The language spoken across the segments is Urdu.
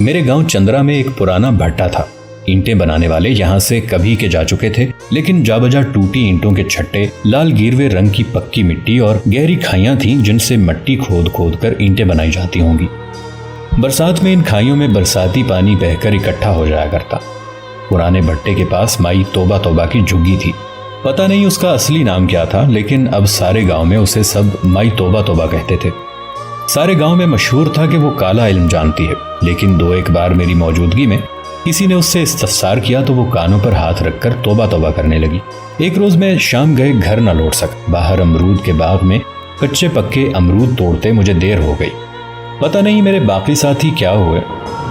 میرے گاؤں چندرا میں ایک پرانا بھٹا تھا۔ اینٹیں بنانے والے یہاں سے کبھی کے جا چکے تھے، لیکن جا بجا ٹوٹی اینٹوں کے چھٹے، لال گیروے رنگ کی پکی مٹی اور گہری کھائیاں تھیں جن سے مٹی کھود کھود کر اینٹیں بنائی جاتی ہوں گی۔ برسات میں ان کھائیوں میں برساتی پانی بہہ کر اکٹھا ہو جایا کرتا۔ پرانے بھٹے کے پاس مائی توبہ توبہ کی جھگی تھی۔ پتہ نہیں اس کا اصلی نام کیا تھا، لیکن اب سارے گاؤں میں اسے سب مائی توبہ توبہ کہتے تھے۔ سارے گاؤں میں مشہور تھا کہ وہ کالا علم جانتی ہے، لیکن دو ایک بار میری موجودگی میں کسی نے اس سے استفسار کیا تو وہ کانوں پر ہاتھ رکھ کر توبہ توبہ کرنے لگی۔ ایک روز میں شام گئے گھر نہ لوٹ سکا۔ باہر امرود کے باغ میں کچے پکے امرود توڑتے مجھے دیر ہو گئی۔ پتہ نہیں میرے باقی ساتھی کیا ہوئے،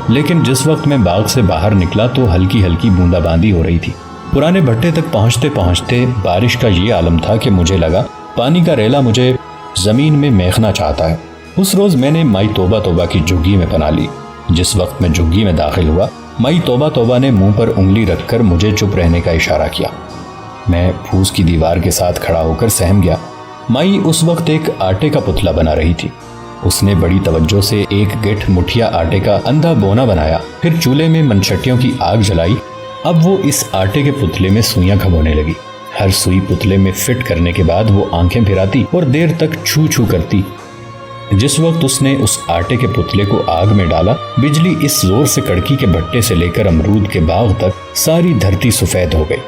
لیکن جس وقت میں باغ سے باہر نکلا تو ہلکی ہلکی بوندا باندی ہو رہی تھی۔ پرانے بھٹے تک پہنچتے پہنچتے بارش کا یہ عالم تھا کہ مجھے لگا پانی کا ریلا مجھے زمین میں میخنا چاہتا ہے۔ اس روز میں نے مائی توبہ توبہ کی جھگی میں پناہ لی۔ جس وقت میں جھگی میں داخل ہوا، مائی توبہ توبہ نے منہ پر انگلی رکھ کر مجھے چپ رہنے کا اشارہ کیا۔ میں پھوس کی دیوار کے ساتھ کھڑا ہو کر سہم گیا۔ مائی اس وقت ایک آٹے کا پتلا بنا رہی تھی۔ اس نے بڑی توجہ سے ایک گٹھ مٹھیا آٹے کا اندھا بونا بنایا، پھر چولہے میں منچٹیوں کی آگ جلائی۔ اب وہ اس آٹے کے پتلے میں سوئیاں کھبونے لگی۔ ہر سوئی پتلے میں فٹ کرنے کے بعد وہ آنکھیں پھراتی اور دیر تک چھو چھو کرتی۔ جس وقت اس نے اس آٹے کے پتلے کو آگ میں ڈالا، بجلی اس زور سے کڑکی کے بھٹے سے لے کر امرود کے باغ تک ساری دھرتی سفید ہو گئی۔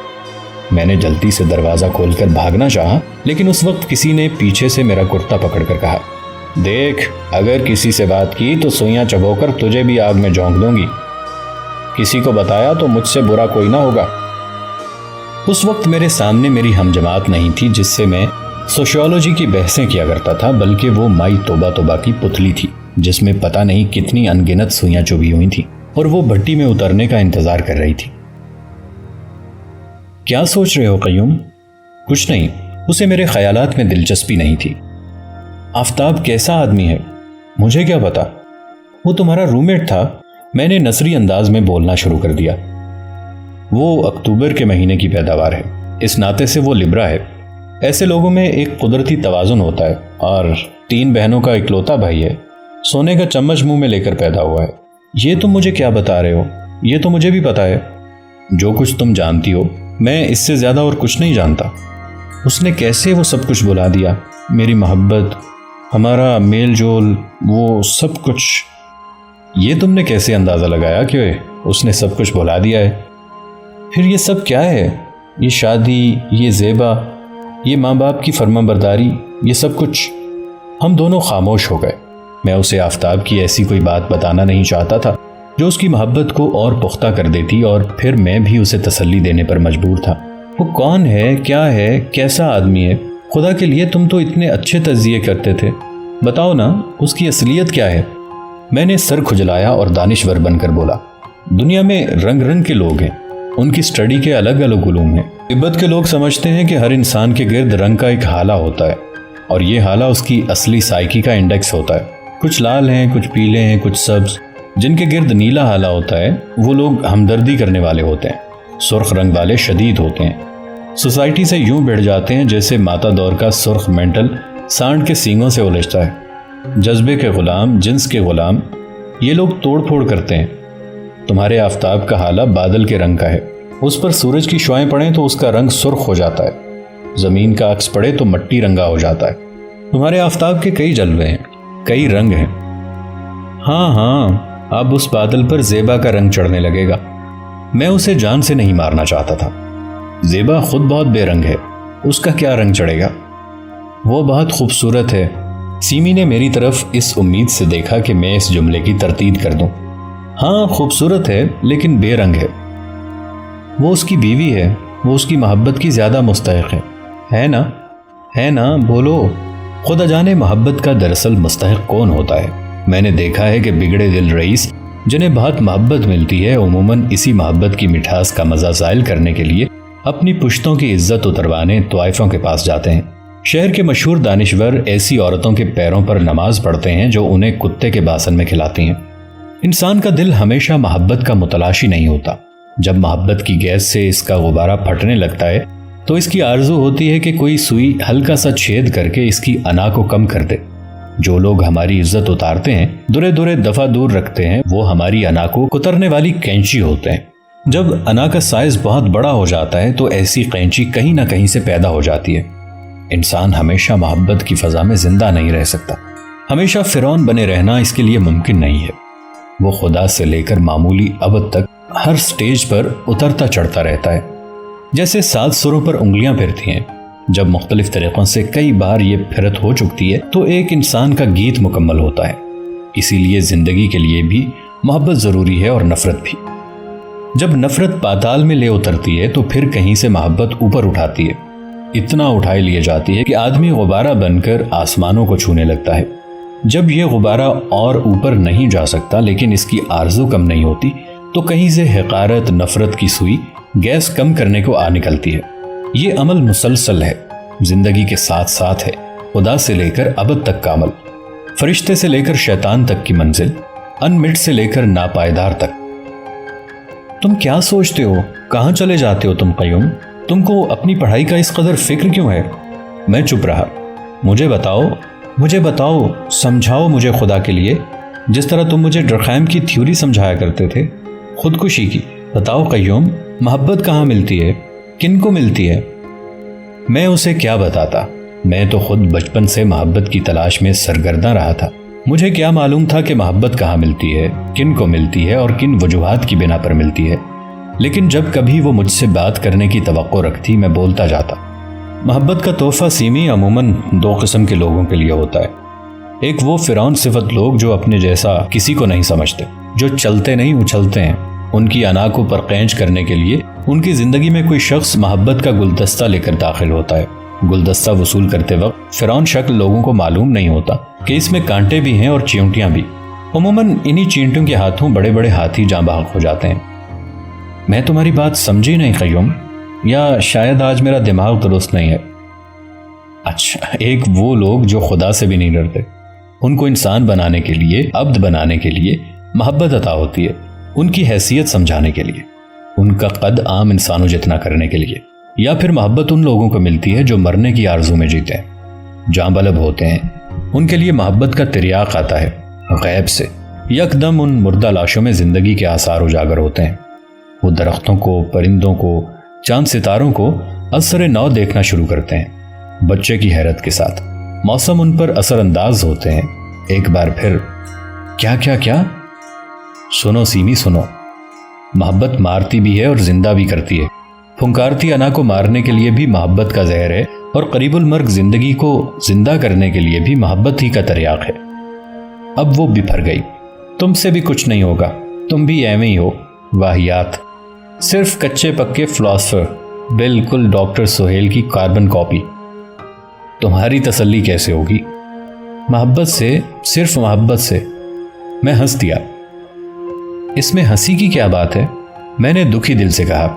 میں نے جلدی سے دروازہ کھول کر بھاگنا چاہا، لیکن اس وقت کسی نے پیچھے سے میرا کرتا پکڑ کر کہا، دیکھ، اگر کسی سے بات کی تو سوئیاں چبو کر تجھے بھی آگ میں جھونک دوں گی۔ کسی کو بتایا تو مجھ سے برا کوئی نہ ہوگا۔ اس وقت میرے سامنے میری ہم جماعت نہیں تھی جس سے میں سوشیولوجی کی بحثیں کیا کرتا تھا، بلکہ وہ مائی توبہ توبہ کی پتلی تھی جس میں پتہ نہیں کتنی انگنت سوئیاں چبھی ہوئی تھیں اور وہ بھٹی میں اترنے کا انتظار کر رہی تھی۔ کیا سوچ رہے ہو قیوم؟ کچھ نہیں، اسے میرے خیالات میں دلچسپی نہیں تھی۔ آفتاب کیسا آدمی ہے مجھے کیا پتا، وہ تمہارا روم میٹ تھا۔ میں نے نثری انداز میں بولنا شروع کر دیا۔ وہ اکتوبر کے مہینے کی پیداوار ہے، اس ناطے سے وہ لبرا ہے۔ ایسے لوگوں میں ایک قدرتی توازن ہوتا ہے، اور 3 بہنوں کا اکلوتا بھائی ہے، سونے کا چمچ منہ میں لے کر پیدا ہوا ہے۔ یہ تم مجھے کیا بتا رہے ہو؟ یہ تو مجھے بھی پتا ہے۔ جو کچھ تم جانتی ہو میں اس سے زیادہ اور کچھ نہیں جانتا۔ اس نے کیسے وہ سب کچھ بھلا دیا؟ میری محبت، ہمارا میل جول، وہ سب کچھ۔ یہ تم نے کیسے اندازہ لگایا کہ اس نے سب کچھ بھلا دیا ہے؟ پھر یہ سب کیا ہے؟ یہ شادی، یہ زیبا، یہ ماں باپ کی فرما برداری، یہ سب کچھ۔ ہم دونوں خاموش ہو گئے۔ میں اسے آفتاب کی ایسی کوئی بات بتانا نہیں چاہتا تھا جو اس کی محبت کو اور پختہ کر دیتی، اور پھر میں بھی اسے تسلی دینے پر مجبور تھا۔ وہ کون ہے، کیا ہے، کیسا آدمی ہے؟ خدا کے لیے تم تو اتنے اچھے تجزیے کرتے تھے، بتاؤ نا اس کی اصلیت کیا ہے؟ میں نے سر کھجلایا اور دانشور بن کر بولا، دنیا میں رنگ رنگ کے لوگ ہیں، ان کی سٹڈی کے الگ الگ علوم ہیں۔ تبت کے لوگ سمجھتے ہیں کہ ہر انسان کے گرد رنگ کا ایک حالہ ہوتا ہے، اور یہ حالہ اس کی اصلی سائیکی کا انڈیکس ہوتا ہے۔ کچھ لال ہیں، کچھ پیلے ہیں، کچھ سبز۔ جن کے گرد نیلا حالہ ہوتا ہے وہ لوگ ہمدردی کرنے والے ہوتے ہیں، سرخ رنگ والے شدید ہوتے ہیں، سوسائٹی سے یوں بڑھ جاتے ہیں جیسے ماتا دور کا سرخ مینٹل سانڈ کے سینگوں سے الجھتا ہے۔ جذبے کے غلام، جنس کے غلام، یہ لوگ توڑ پھوڑ کرتے ہیں۔ تمہارے آفتاب کا حالہ بادل کے رنگ کا ہے، اس پر سورج کی شعائیں پڑیں تو اس کا رنگ سرخ ہو جاتا ہے، زمین کا عکس پڑے تو مٹی رنگا ہو جاتا ہے۔ تمہارے آفتاب کے کئی جلوے ہیں، کئی رنگ ہیں۔ ہاں، اب اس بادل پر زیبا کا رنگ چڑھنے لگے گا۔ میں اسے جان سے نہیں مارنا چاہتا تھا۔ زیبا خود بہت بے رنگ ہے، اس کا کیا رنگ چڑھے گا؟ وہ بہت خوبصورت ہے۔ سیمی نے میری طرف اس امید سے دیکھا کہ میں اس جملے کی تردید کر دوں۔ ہاں خوبصورت ہے، لیکن بے رنگ ہے۔ وہ اس کی بیوی ہے، وہ اس کی محبت کی زیادہ مستحق ہے نا؟ ہے نا؟ بولو۔ خدا جانے محبت کا دراصل مستحق کون ہوتا ہے۔ میں نے دیکھا ہے کہ بگڑے دل رئیس جنہیں بہت محبت ملتی ہے عموماً اسی محبت کی مٹھاس کا مزہ زائل کرنے کے لیے اپنی پشتوں کی عزت اتروانے طوائفوں کے پاس جاتے ہیں۔ شہر کے مشہور دانشور ایسی عورتوں کے پیروں پر نماز پڑھتے ہیں جو انہیں کتے کے باسن میں کھلاتی ہیں۔ انسان کا دل ہمیشہ محبت کا متلاشی نہیں ہوتا۔ جب محبت کی گیس سے اس کا غبارہ پھٹنے لگتا ہے تو اس کی آرزو ہوتی ہے کہ کوئی سوئی ہلکا سا چھید کر کے اس کی انا کو کم کر دے۔ جو لوگ ہماری عزت اتارتے ہیں، دورے دورے دفعہ دور رکھتے ہیں، وہ ہماری انا کو کترنے والی کینچی ہوتے ہیں۔ جب انا کا سائز بہت بڑا ہو جاتا ہے تو ایسی قینچی کہیں نہ کہیں سے پیدا ہو جاتی ہے۔ انسان ہمیشہ محبت کی فضا میں زندہ نہیں رہ سکتا، ہمیشہ فرعون بنے رہنا اس کے لیے ممکن نہیں ہے۔ وہ خدا سے لے کر معمولی ابد تک ہر سٹیج پر اترتا چڑھتا رہتا ہے، جیسے 7 سروں پر انگلیاں پھرتی ہیں۔ جب مختلف طریقوں سے کئی بار یہ پھرت ہو چکتی ہے تو ایک انسان کا گیت مکمل ہوتا ہے۔ اسی لیے زندگی کے لیے بھی محبت ضروری ہے اور نفرت بھی۔ جب نفرت پاتال میں لے اترتی ہے تو پھر کہیں سے محبت اوپر اٹھاتی ہے، اتنا اٹھائے لیے جاتی ہے کہ آدمی غبارہ بن کر آسمانوں کو چھونے لگتا ہے۔ جب یہ غبارہ اور اوپر نہیں جا سکتا لیکن اس کی آرزو کم نہیں ہوتی تو کہیں سے حقارت نفرت کی سوئی گیس کم کرنے کو آ نکلتی ہے۔ یہ عمل مسلسل ہے، زندگی کے ساتھ ساتھ ہے، خدا سے لے کر ابد تک کا عمل، فرشتے سے لے کر شیطان تک کی منزل، ان مٹ سے لے کر ناپائیدار تک۔ تم کیا سوچتے ہو؟ کہاں چلے جاتے ہو تم قیوم؟ تم کو اپنی پڑھائی کا اس قدر فکر کیوں ہے؟ میں چپ رہا۔ مجھے بتاؤ، سمجھاؤ مجھے خدا کے لیے، جس طرح تم مجھے ڈرخیم کی تھیوری سمجھایا کرتے تھے، خودکشی کی۔ بتاؤ قیوم، محبت کہاں ملتی ہے؟ کن کو ملتی ہے؟ میں اسے کیا بتاتا؟ میں تو خود بچپن سے محبت کی تلاش میں سرگرداں رہا تھا۔ مجھے کیا معلوم تھا کہ محبت کہاں ملتی ہے، کن کو ملتی ہے اور کن وجوہات کی بنا پر ملتی ہے۔ لیکن جب کبھی وہ مجھ سے بات کرنے کی توقع رکھتی میں بولتا جاتا۔ محبت کا تحفہ سیمی عموماً 2 قسم کے لوگوں کے لیے ہوتا ہے۔ ایک وہ فرعون صفت لوگ جو اپنے جیسا کسی کو نہیں سمجھتے، جو چلتے نہیں اچھلتے ہیں۔ ان کی انا کو پرقینچ کرنے کے لیے ان کی زندگی میں کوئی شخص محبت کا گلدستہ لے کر داخل ہوتا ہے۔ گلدستہ وصول کرتے وقت فرعون شکل لوگوں کو معلوم نہیں ہوتا کہ اس میں کانٹے بھی ہیں اور چیونٹیاں بھی۔ عموماً انہی چینٹیوں کے ہاتھوں بڑے بڑے ہاتھی جاں بحق ہو جاتے ہیں۔ میں تمہاری بات سمجھی نہیں قیوم، یا شاید آج میرا دماغ درست نہیں ہے۔ اچھا، ایک وہ لوگ جو خدا سے بھی نہیں ڈرتے، ان کو انسان بنانے کے لیے، عبد بنانے کے لیے محبت عطا ہوتی ہے، ان کی حیثیت سمجھانے کے لیے، ان کا قد عام انسانوں جتنا کرنے کے لیے۔ یا پھر محبت ان لوگوں کو ملتی ہے جو مرنے کی آرزو میں جیتے ہیں، جاں بلب ہوتے ہیں۔ ان کے لیے محبت کا تریاق آتا ہے غیب سے، یکدم ان مردہ لاشوں میں زندگی کے آثار اجاگر ہوتے ہیں۔ وہ درختوں کو، پرندوں کو، چاند ستاروں کو اثر نو دیکھنا شروع کرتے ہیں بچے کی حیرت کے ساتھ۔ موسم ان پر اثر انداز ہوتے ہیں۔ ایک بار پھر کیا سنو سیمی، سنو، محبت مارتی بھی ہے اور زندہ بھی کرتی ہے۔ پھنکارتی انا کو مارنے کے لیے بھی محبت کا زہر ہے، اور قریب المرگ زندگی کو زندہ کرنے کے لیے بھی محبت ہی کا تریاق ہے۔ اب وہ بپھر گئی، تم سے بھی کچھ نہیں ہوگا، تم بھی ایویں ہی ہو، واہیات، صرف کچے پکے فلاسفر، بالکل ڈاکٹر سہیل کی کاربن کاپی۔ تمہاری تسلی کیسے ہوگی؟ محبت سے، صرف محبت سے۔ میں ہنس دیا۔ اس میں ہنسی کی کیا بات ہے؟ میں نے دکھی دل سے کہا۔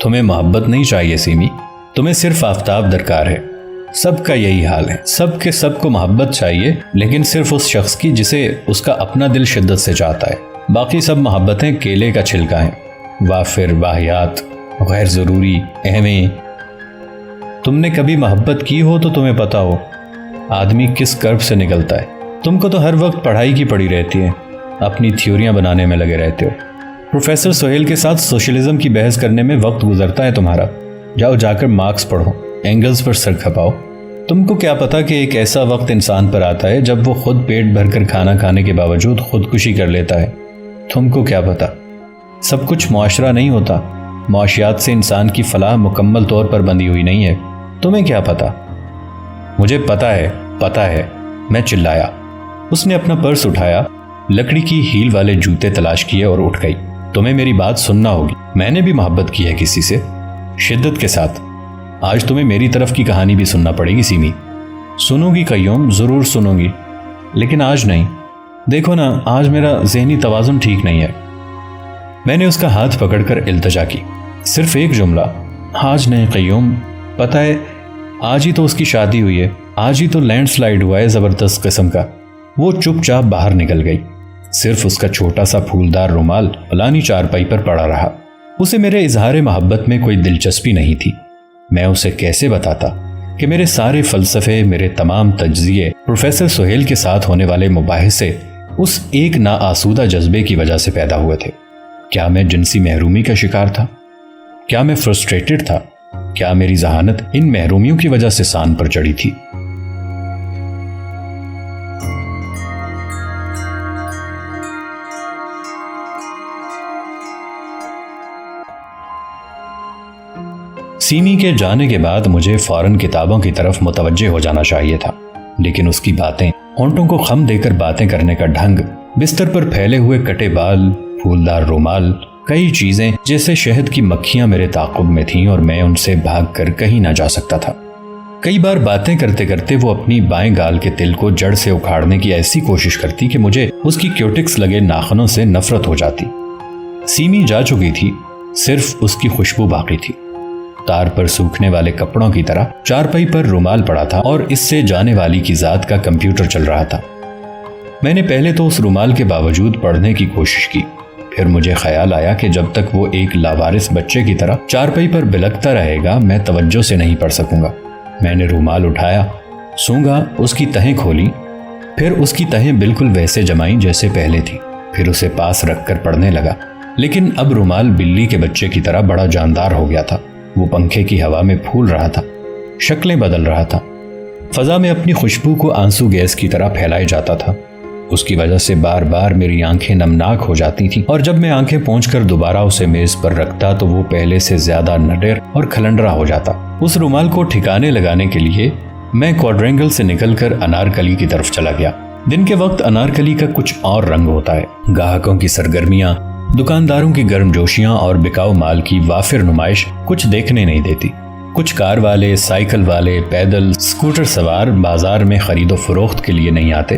تمہیں محبت نہیں چاہیے سیمی، تمہیں صرف آفتاب درکار ہے۔ سب کا یہی حال ہے، سب کو محبت چاہیے، لیکن صرف اس شخص کی جسے اس کا اپنا دل شدت سے چاہتا ہے۔ باقی سب محبتیں کیلے کا چھلکا ہیں، وافر، واہیات، غیر ضروری، اہمیں۔ تم نے کبھی محبت کی ہو تو تمہیں پتا ہو آدمی کس کرب سے نکلتا ہے۔ تم کو تو ہر وقت پڑھائی کی پڑی رہتی ہے، اپنی تھیوریاں بنانے میں لگے رہتے ہو۔ پروفیسر سہیل کے ساتھ سوشلزم کی بحث کرنے میں وقت گزرتا ہے تمہارا۔ جاؤ جا کر مارکس پڑھو، اینگلز پر سر کھپاؤ۔ تم کو کیا پتا کہ ایک ایسا وقت انسان پر آتا ہے جب وہ خود پیٹ بھر کر کھانا کھانے کے باوجود خودکشی کر لیتا ہے۔ تم کو کیا پتا؟ سب کچھ معاشرہ نہیں ہوتا، معاشیات سے انسان کی فلاح مکمل طور پر بندھی ہوئی نہیں ہے۔ تمہیں کیا پتا؟ مجھے پتا ہے، میں چلایا۔ اس نے اپنا پرس اٹھایا، لکڑی کی ہیل والے جوتے تلاش کیے اور اٹھ گئی۔ تمہیں میری بات سننا ہوگی، میں نے بھی محبت کی ہے کسی سے، شدت کے ساتھ۔ آج تمہیں میری طرف کی کہانی بھی سننا پڑے گی سیمی۔ سنوں گی قیوم، ضرور سنوں گی، لیکن آج نہیں۔ دیکھو نا، آج میرا ذہنی توازن ٹھیک نہیں ہے۔ میں نے اس کا ہاتھ پکڑ کر التجا کی، صرف ایک جملہ، آج نہیں قیوم۔ پتہ ہے، آج ہی تو اس کی شادی ہوئی ہے، آج ہی تو لینڈ سلائیڈ ہوا ہے زبردست قسم کا۔ وہ چپ چاپ باہر نکل گئی، صرف اس کا چھوٹا سا پھولدار رومال فلانی چارپائی پر پڑا رہا۔ اسے میرے اظہار محبت میں کوئی دلچسپی نہیں تھی۔ میں اسے کیسے بتاتا کہ میرے سارے فلسفے، میرے تمام تجزیے، پروفیسر سہیل کے ساتھ ہونے والے مباحثے اس ایک ناآسودہ جذبے کی وجہ سے پیدا ہوئے تھے۔ کیا میں جنسی محرومی کا شکار تھا؟ کیا میں فرسٹریٹڈ تھا؟ کیا میری ذہانت ان محرومیوں کی وجہ سے سان پر چڑھی تھی؟ سیمی کے جانے کے بعد مجھے فوراً کتابوں کی طرف متوجہ ہو جانا چاہیے تھا، لیکن اس کی باتیں، ہونٹوں کو خم دے کر باتیں کرنے کا ڈھنگ، بستر پر پھیلے ہوئے کٹے بال، پھولدار رومال، کئی چیزیں جیسے شہد کی مکھیاں میرے تعاقب میں تھیں اور میں ان سے بھاگ کر کہیں نہ جا سکتا تھا۔ کئی بار باتیں کرتے کرتے وہ اپنی بائیں گال کے تل کو جڑ سے اکھاڑنے کی ایسی کوشش کرتی کہ مجھے اس کی کیوٹکس لگے ناخنوں سے نفرت ہو جاتی۔ سیمی جا چکی تھی، صرف اس کی خوشبو باقی تھی۔ تار پر سوکھنے والے کپڑوں کی طرح چارپائی پر رومال پڑا تھا اور اس سے جانے والی کی ذات کا کمپیوٹر چل رہا تھا۔ میں نے پہلے تو اس رومال کے باوجود پڑھنے کی کوشش کی، پھر مجھے خیال آیا کہ جب تک وہ ایک لاوارث بچے کی طرح چارپائی پر بلکتا رہے گا میں توجہ سے نہیں پڑھ سکوں گا۔ میں نے رومال اٹھایا، سونگا، اس کی تہیں کھولی، پھر اس کی تہیں بالکل ویسے جمائیں جیسے پہلے تھی، پھر اسے پاس رکھ کر پڑھنے لگا۔ لیکن اب رومال بلی کے بچے کی طرح بڑا جاندار ہو گیا تھا۔ وہ پنکھے کی ہوا میں پھول رہا تھا، شکلیں بدل رہا تھا، فضا میں اپنی خوشبو کو آنسو گیس کی طرح پھیلائے جاتا تھا۔ اس کی وجہ سے بار بار میری آنکھیں نمناک ہو جاتی تھیں اور جب میں آنکھیں پہنچ کر دوبارہ اسے میز پر رکھتا تو وہ پہلے سے زیادہ نڈر اور کھلنڈرا ہو جاتا۔ اس رومال کو ٹھکانے لگانے کے لیے میں کوڈرینگل سے نکل کر انارکلی کی طرف چلا گیا۔ دن کے وقت انارکلی کا کچھ اور رنگ ہوتا ہے۔ گاہکوں کی سرگرمیاں، دکانداروں کی گرم جوشیاں اور بکاؤ مال کی وافر نمائش کچھ دیکھنے نہیں دیتی۔ کچھ کار والے، سائیکل والے، پیدل، سکوٹر سوار بازار میں خرید و فروخت کے لیے نہیں آتے،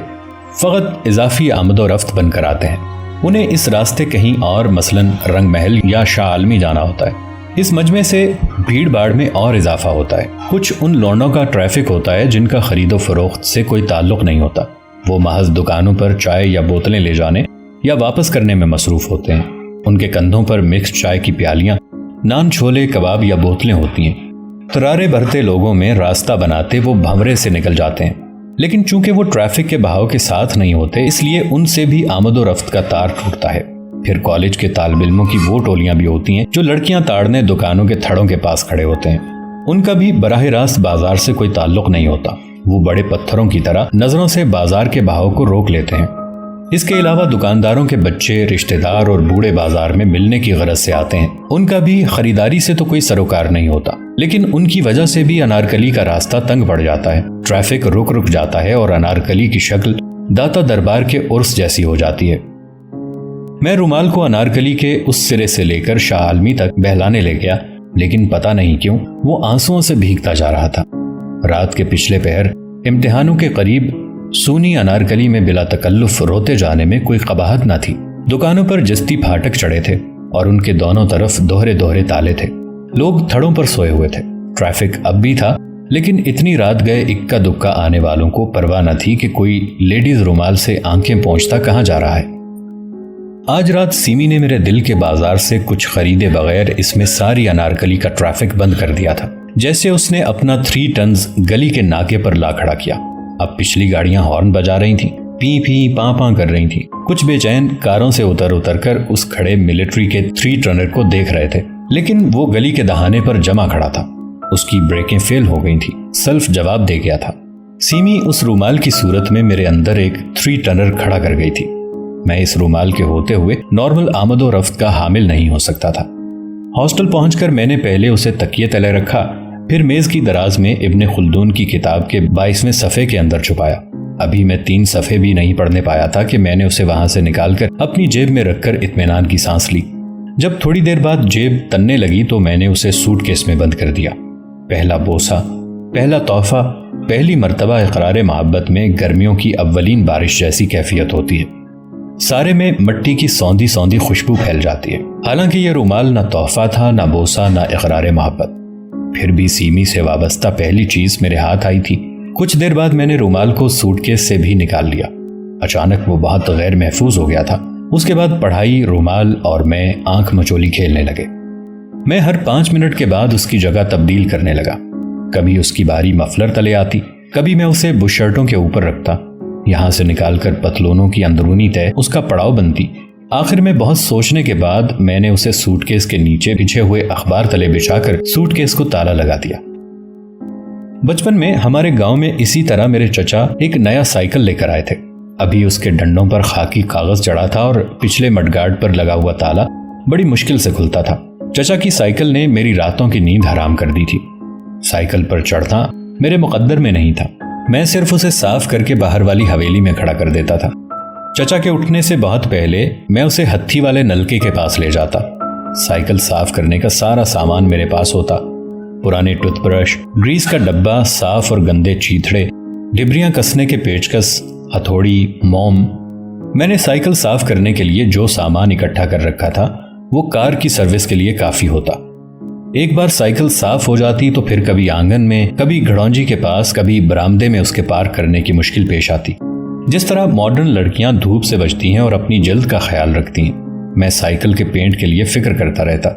فقط اضافی آمد و رفت بن کر آتے ہیں۔ انہیں اس راستے کہیں اور، مثلاً رنگ محل یا شاہ عالمی جانا ہوتا ہے۔ اس مجمع سے بھیڑ باڑ میں اور اضافہ ہوتا ہے۔ کچھ ان لونڈوں کا ٹریفک ہوتا ہے جن کا خرید و فروخت سے کوئی تعلق نہیں ہوتا۔ وہ محض دکانوں پر چائے یا بوتلیں لے جانے یا واپس کرنے میں مصروف ہوتے ہیں۔ ان کے کندھوں پر مکس چائے کی پیالیاں، نان، چھولے، کباب یا بوتلیں ہوتی ہیں۔ ترارے بھرتے لوگوں میں راستہ بناتے وہ بھنورے سے نکل جاتے ہیں، لیکن چونکہ وہ ٹریفک کے بہاؤ کے ساتھ نہیں ہوتے اس لیے ان سے بھی آمد و رفت کا تار ٹوٹتا ہے۔ پھر کالج کے طالب علموں کی وہ ٹولیاں بھی ہوتی ہیں جو لڑکیاں تاڑنے دکانوں کے تھڑوں کے پاس کھڑے ہوتے ہیں۔ ان کا بھی براہ راست بازار سے کوئی تعلق نہیں ہوتا۔ وہ بڑے پتھروں کی طرح نظروں سے بازار کے بہاؤ کو روک لیتے ہیں۔ اس کے علاوہ دکانداروں کے بچے، رشتہ دار اور بوڑھے بازار میں ملنے کی غرض سے آتے ہیں۔ ان کا بھی خریداری سے تو کوئی سروکار نہیں ہوتا، لیکن ان کی وجہ سے بھی انارکلی کا راستہ تنگ پڑ جاتا ہے۔ ٹریفک رک جاتا ہے اور انارکلی کی شکل داتا دربار کے عرس جیسی ہو جاتی ہے۔ میں رومال کو انارکلی کے اس سرے سے لے کر شاہ عالمی تک بہلانے لے گیا، لیکن پتہ نہیں کیوں وہ آنسوؤں سے بھیگتا جا رہا تھا۔ رات کے پچھلے پہر امتحانوں کے قریب سونی انارکلی میں بلا تکلف روتے جانے میں کوئی قباحت نہ تھی۔ دکانوں پر جستی پھاٹک چڑھے تھے اور ان کے دونوں طرف دوہرے تالے تھے۔ لوگ تھڑوں پر سوئے ہوئے تھے۔ ٹریفک اب بھی تھا، لیکن اتنی رات گئے اکا دکا آنے والوں کو پرواہ نہ تھی کہ کوئی لیڈیز رومال سے آنکھیں پہنچتا کہاں جا رہا ہے۔ آج رات سیمی نے میرے دل کے بازار سے کچھ خریدے بغیر اس میں ساری انارکلی کا ٹریفک بند کر دیا تھا، جیسے اس نے اپنا 3 ٹنز گلی کے ناکے پر لا کھڑا کیا۔ اب پچھلی گاڑیاں ہارن بجا رہی تھیں، پی پی پاں پاں کر رہی تھیں۔ کچھ بے چین کاروں سے اتر کر اس کھڑے ملٹری کے 3 ٹنر کو دیکھ رہے تھے، لیکن وہ گلی کے دہانے پر جمع کھڑا تھا۔ اس کی بریکیں فیل ہو گئی تھیں، سیلف جواب دے گیا تھا۔ سیمی اس رومال کی صورت میں میرے اندر ایک 3 ٹنر کھڑا کر گئی تھی۔ میں اس رومال کے ہوتے ہوئے نارمل آمد و رفت کا حامل نہیں ہو سکتا تھا۔ ہاسٹل پہنچ کر میں نے پہلے اسے تکیے تلے رکھا، پھر میز کی دراز میں ابن خلدون کی کتاب کے 22ویں صفحے کے اندر چھپایا۔ ابھی میں 3 صفحے بھی نہیں پڑھنے پایا تھا کہ میں نے اسے وہاں سے نکال کر اپنی جیب میں رکھ کر اطمینان کی سانس لی۔ جب تھوڑی دیر بعد جیب تننے لگی تو میں نے اسے سوٹ کیس میں بند کر دیا۔ پہلا بوسہ، پہلا تحفہ، پہلی مرتبہ اقرار محبت میں گرمیوں کی اولین بارش جیسی کیفیت ہوتی ہے۔ سارے میں مٹی کی سوندھی سوندھی خوشبو پھیل جاتی ہے۔ حالانکہ یہ رومال نہ تحفہ تھا، نہ بوسہ، نہ اقرار محبت، پھر بھی سیمی سے وابستہ پہلی چیز میرے ہاتھ آئی تھی۔ کچھ دیر بعد میں نے رومال کو سوٹ کیس سے بھی نکال لیا۔ اچانک وہ بہت غیر محفوظ ہو گیا تھا۔ اس کے بعد پڑھائی، رومال اور میں آنکھ مچولی کھیلنے لگے۔ میں ہر 5 منٹ کے بعد اس کی جگہ تبدیل کرنے لگا۔ کبھی اس کی بھاری مفلر تلے آتی، کبھی میں اسے بش شرٹوں کے اوپر رکھتا، یہاں سے نکال کر پتلونوں کی اندرونی تہ اس کا پڑاؤ بنتی۔ آخر میں بہت سوچنے کے بعد میں نے اسے سوٹ کیس کے نیچے بچھے ہوئے اخبار تلے بچھا کر سوٹ کیس کو تالا لگا دیا۔ بچپن میں ہمارے گاؤں میں اسی طرح میرے چچا ایک نیا سائیکل لے کر آئے تھے۔ ابھی اس کے ڈنڈوں پر خاکی کاغذ چڑھا تھا اور پچھلے مڈگارڈ پر لگا ہوا تالا بڑی مشکل سے کھلتا تھا۔ چچا کی سائیکل نے میری راتوں کی نیند حرام کر دی تھی۔ سائیکل پر چڑھنا میرے مقدر میں نہیں تھا، میں صرف اسے صاف کر کے باہر والی حویلی میں کھڑا کر دیتا تھا۔ چچا کے اٹھنے سے بہت پہلے میں اسے ہتھی والے نلکے کے پاس لے جاتا۔ سائیکل صاف کرنے کا سارا سامان میرے پاس ہوتا، پرانے ٹوتھ برش، گریس کا ڈبہ، صاف اور گندے چیتھڑے، ڈبریاں کسنے کے پیچکس، ہتھوڑی، موم۔ میں نے سائیکل صاف کرنے کے لیے جو سامان اکٹھا کر رکھا تھا وہ کار کی سروس کے لیے کافی ہوتا۔ ایک بار سائیکل صاف ہو جاتی تو پھر کبھی آنگن میں، کبھی گھڑونجی کے پاس، کبھی برآمدے میں اس کے پارک کرنے کی مشکل پیش آتی۔ جس طرح ماڈرن لڑکیاں دھوپ سے بچتی ہیں اور اپنی جلد کا خیال رکھتی ہیں، میں سائیکل کے پینٹ کے لیے فکر کرتا رہتا۔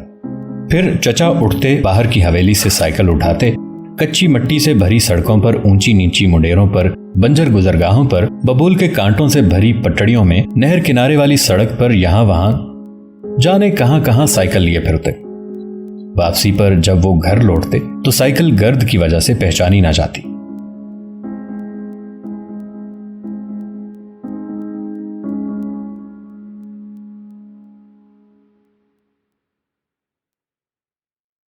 پھر چچا اٹھتے، باہر کی حویلی سے سائیکل اٹھاتے، کچی مٹی سے بھری سڑکوں پر، اونچی نیچی مڈیروں پر، بنجر گزرگاہوں پر، ببول کے کانٹوں سے بھری پٹڑیوں میں، نہر کنارے والی سڑک پر، یہاں وہاں جانے کہاں کہاں سائیکل لیے پھرتے۔ واپسی پر جب وہ گھر لوٹتے تو سائیکل گرد کی وجہ سے پہچانی نہ جاتی۔